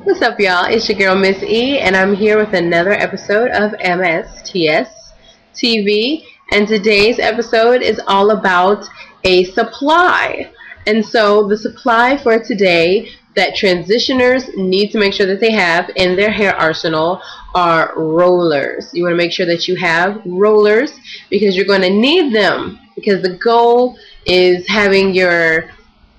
What's up, y'all? It's your girl Miss E, and I'm here with another episode of MSTS TV. And today's episode is all about a supply. And so the supply for today that transitioners need to make sure that they have in their hair arsenal are rollers. You want to make sure that you have rollers because you're going to need them, because the goal is having your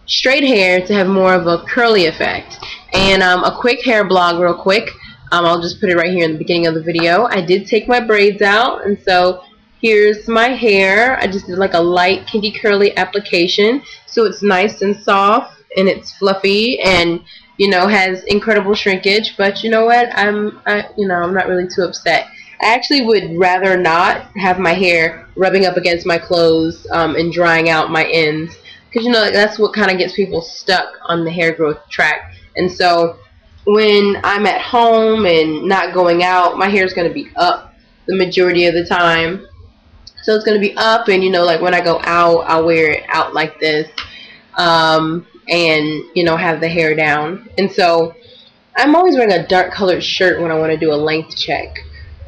straight hair to have more of a curly effect. And a quick hair blog real quick. I'll just put it right here in the beginning of the video. I did take my braids out, and so here's my hair. I just did like a light kinky curly application, so it's nice and soft and it's fluffy and has incredible shrinkage. But you know what? I'm not really too upset. I actually would rather not have my hair rubbing up against my clothes and drying out my ends, because that's what kind of gets people stuck on the hair growth track. And so when I'm at home and not going out, my hair is going to be up the majority of the time. So it's going to be up, and like when I go out, I'll wear it out like this, and have the hair down. And so I'm always wearing a dark colored shirt when I want to do a length check.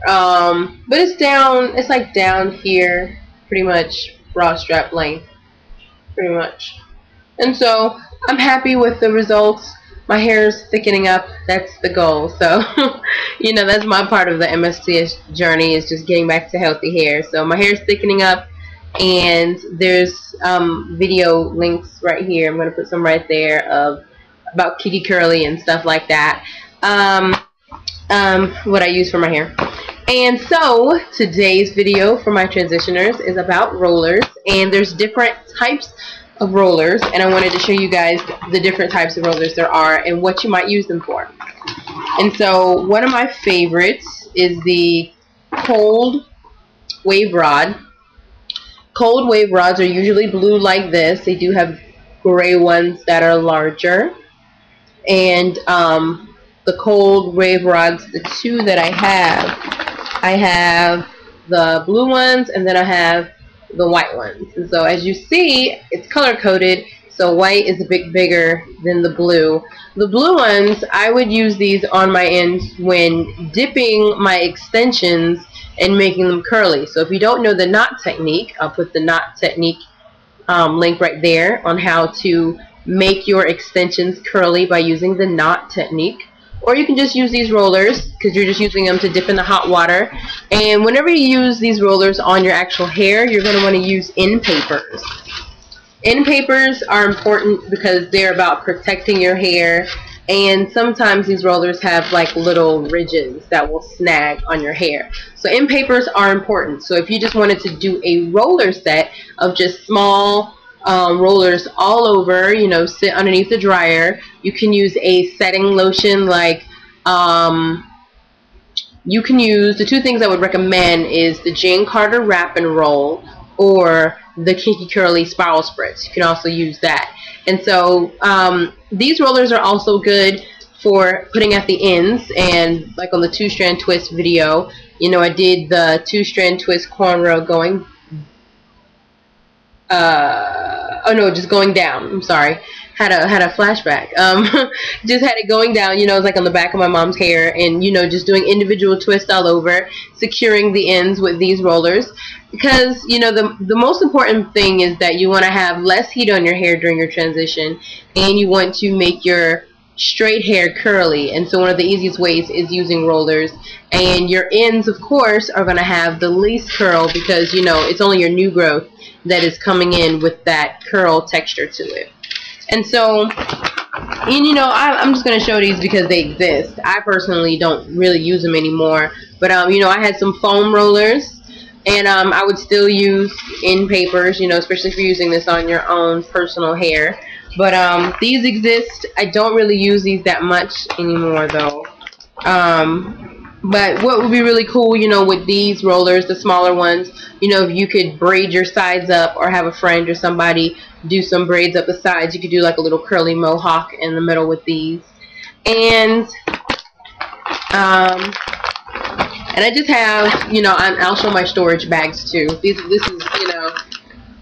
But it's like down here, pretty much bra strap length, pretty much. And so I'm happy with the results. My hair is thickening up. That's the goal. So that's my part of the MSTS journey, is just getting back to healthy hair. So my hair is thickening up, and there's video links right here. I'm going to put some right there of about kitty curly and stuff like that, what I use for my hair. And so today's video for my transitioners is about rollers, and there's different types of rollers, and I wanted to show you guys the different types of rollers there are and what you might use them for. And so one of my favorites is the cold wave rod. Cold wave rods are usually blue like this. They do have gray ones that are larger, and the cold wave rods, the two that I have the blue ones, and then I have the white ones. And so as you see, it's color coded, so white is a bit bigger than the blue. The blue ones, I would use these on my ends when dipping my extensions and making them curly. So if you don't know the knot technique, I'll put the knot technique link right there on how to make your extensions curly by using the knot technique. Or you can just use these rollers, because you're just using them to dip in the hot water. And whenever you use these rollers on your actual hair, you're going to want to use end papers. End papers are important because they're about protecting your hair, and sometimes these rollers have like little ridges that will snag on your hair. So end papers are important. So if you just wanted to do a roller set of just small rollers all over, sit underneath the dryer, you can use a setting lotion. Like you can use, the two things I would recommend is the Jane Carter Wrap and Roll or the Kinky Curly Spiral Spritz. You can also use that. And so these rollers are also good for putting at the ends, and like on the 2-strand twist video, I did the 2-strand twist cornrow going just going down. I'm sorry, had a flashback. Just had it going down, it's like on the back of my mom's hair, and just doing individual twists all over, securing the ends with these rollers, because the most important thing is that you want to have less heat on your hair during your transition, and you want to make your straight hair curly. And so one of the easiest ways is using rollers, and your ends of course are going to have the least curl, because it's only your new growth that is coming in with that curl texture to it. And so I'm just going to show these because they exist. I personally don't really use them anymore, but I had some foam rollers, and I would still use end papers, especially if you're using this on your own personal hair. But these exist. I don't really use these that much anymore though. But what would be really cool, with these rollers, the smaller ones, if you could braid your sides up, or have a friend or somebody do some braids up the sides, you could do like a little curly mohawk in the middle with these. And I just have, I'll show my storage bags too. This is,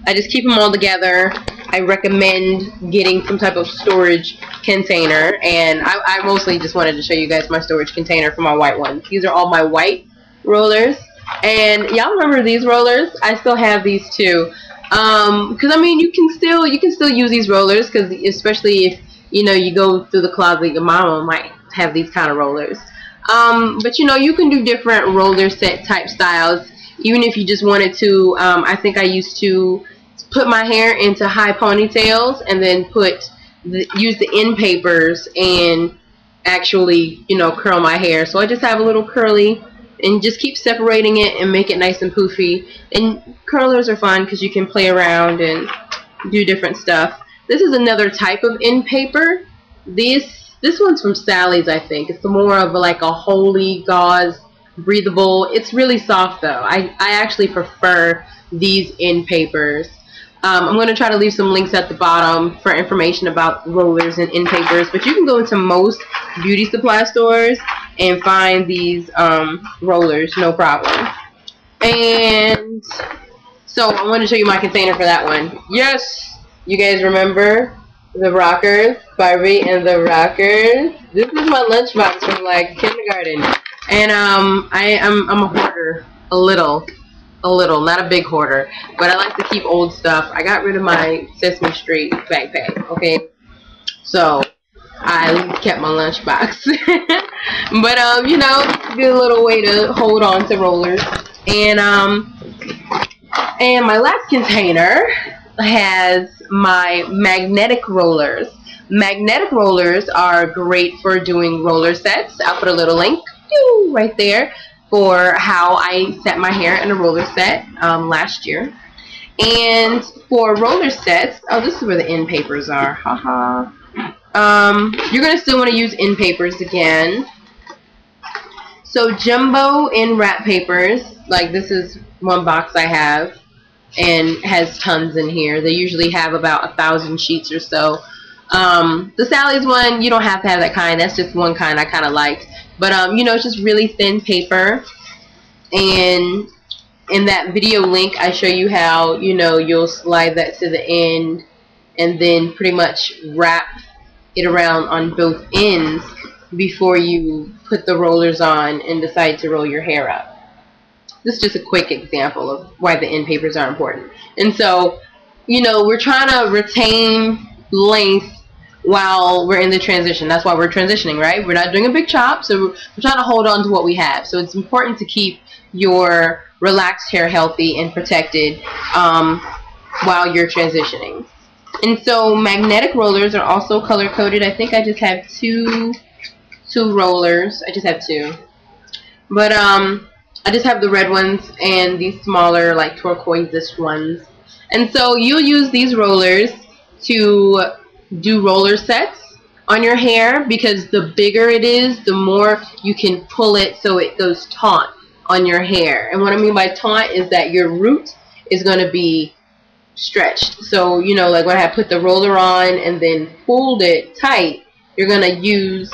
I just keep them all together. I recommend getting some type of storage container, and I mostly just wanted to show you guys my storage container for my white ones. These are all my white rollers, and y'all remember these rollers? I still have these too, because I mean you can still use these rollers, because especially if you go through the closet, your mama might have these kind of rollers. But you can do different roller set type styles, even if you just wanted to. I think I used to put my hair into high ponytails and then use the end papers and actually curl my hair. So I just have a little curly and just keep separating it and make it nice and poofy. And curlers are fun because you can play around and do different stuff. This is another type of end paper. This one's from Sally's, I think. It's more of like a holy gauze, breathable. It's really soft though. I actually prefer these end papers. I'm going to try to leave some links at the bottom for information about rollers and end papers, but you can go into most beauty supply stores and find these rollers, no problem. And so I want to show you my container for that one. Yes, you guys remember the Rockers, Barbie and the Rockers? This is my lunchbox from like kindergarten, and I'm a hoarder, a little, not a big hoarder, but I like to keep old stuff. I got rid of my Sesame Street backpack, okay? So I kept my lunchbox. But it's a good little way to hold on to rollers. And my last container has my magnetic rollers. Magnetic rollers are great for doing roller sets. I'll put a little link right there for how I set my hair in a roller set last year. And for roller sets, oh, this is where the end papers are. Haha. You're going to still want to use end papers again. So jumbo end wrap papers, like this is one box I have, and has tons in here. They usually have about 1,000 sheets or so. The Sally's one, you don't have to have that kind. That's just one kind I kind of liked. But it's just really thin paper. And in that video link, I show you how you'll slide that to the end and then pretty much wrap it around on both ends before you put the rollers on and decide to roll your hair up. This is just a quick example of why the end papers are important. And so, we're trying to retain length while we're in the transition. That's why we're transitioning, right? We're not doing a big chop, so we're trying to hold on to what we have. So it's important to keep your relaxed hair healthy and protected while you're transitioning. And so magnetic rollers are also color coded. I think I just have two rollers. I just have two. But I just have the red ones and these smaller, like turquoise-ish ones. And so you'll use these rollers to do roller sets on your hair, because the bigger it is, the more you can pull it so it goes taut on your hair. And what I mean by taut is that your root is going to be stretched. So, like when I put the roller on and then pulled it tight, you're going to use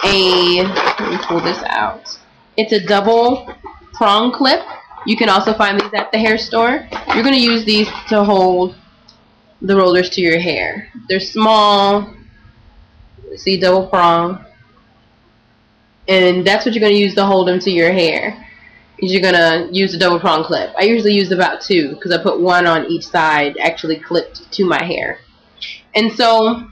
let me pull this out. It's a double prong clip. You can also find these at the hair store. You're going to use these to hold the rollers to your hair. They're small. See, double prong. And that's what you're going to use to hold them to your hair. You're going to use a double prong clip. I usually use about two because I put one on each side actually clipped to my hair. And so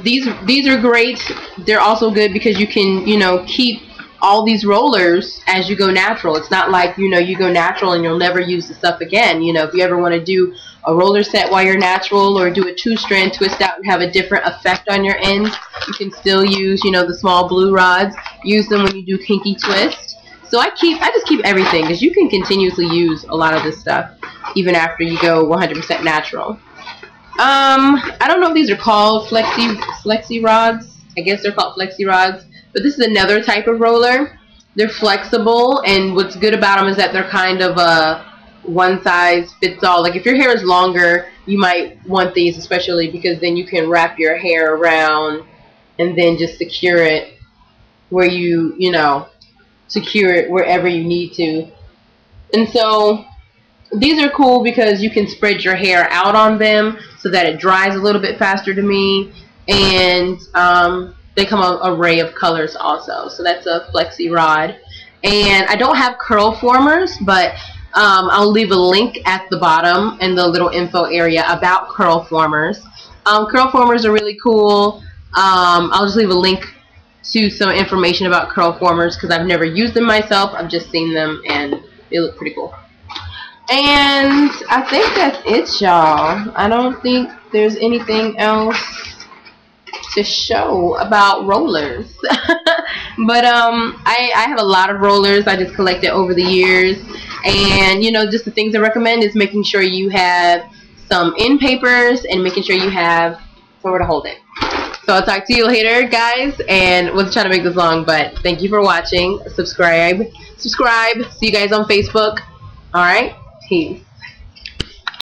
these are great. They're also good because you can, keep all these rollers as you go natural. It's not like, you go natural and you'll never use the stuff again. If you ever want to do a roller set while you're natural, or do a 2-strand twist out and have a different effect on your ends, you can still use, the small blue rods. Use them when you do kinky twist. So I just keep everything, because you can continuously use a lot of this stuff even after you go 100% natural. I don't know if these are called flexi rods. I guess they're called flexi rods. But this is another type of roller. They're flexible, and what's good about them is that they're kind of a one size fits all. Like if your hair is longer, you might want these, especially because then you can wrap your hair around and then just secure it where secure it wherever you need to. And so These are cool because you can spread your hair out on them so that it dries a little bit faster to me, and they come an array of colors also. So that's a flexi rod. And I don't have curl formers, but I'll leave a link at the bottom in the little info area about curl formers. Curl formers are really cool. I'll just leave a link to some information about curl formers because I've never used them myself. I've just seen them and they look pretty cool. And I think that's it, y'all. I don't think there's anything else to show about rollers. But I have a lot of rollers I just collected over the years, and you know, just the things I recommend is making sure you have some end papers and making sure you have somewhere to hold it. So I'll talk to you later, guys, and wasn't trying to make this long, but thank you for watching. Subscribe. See you guys on Facebook. Alright, peace.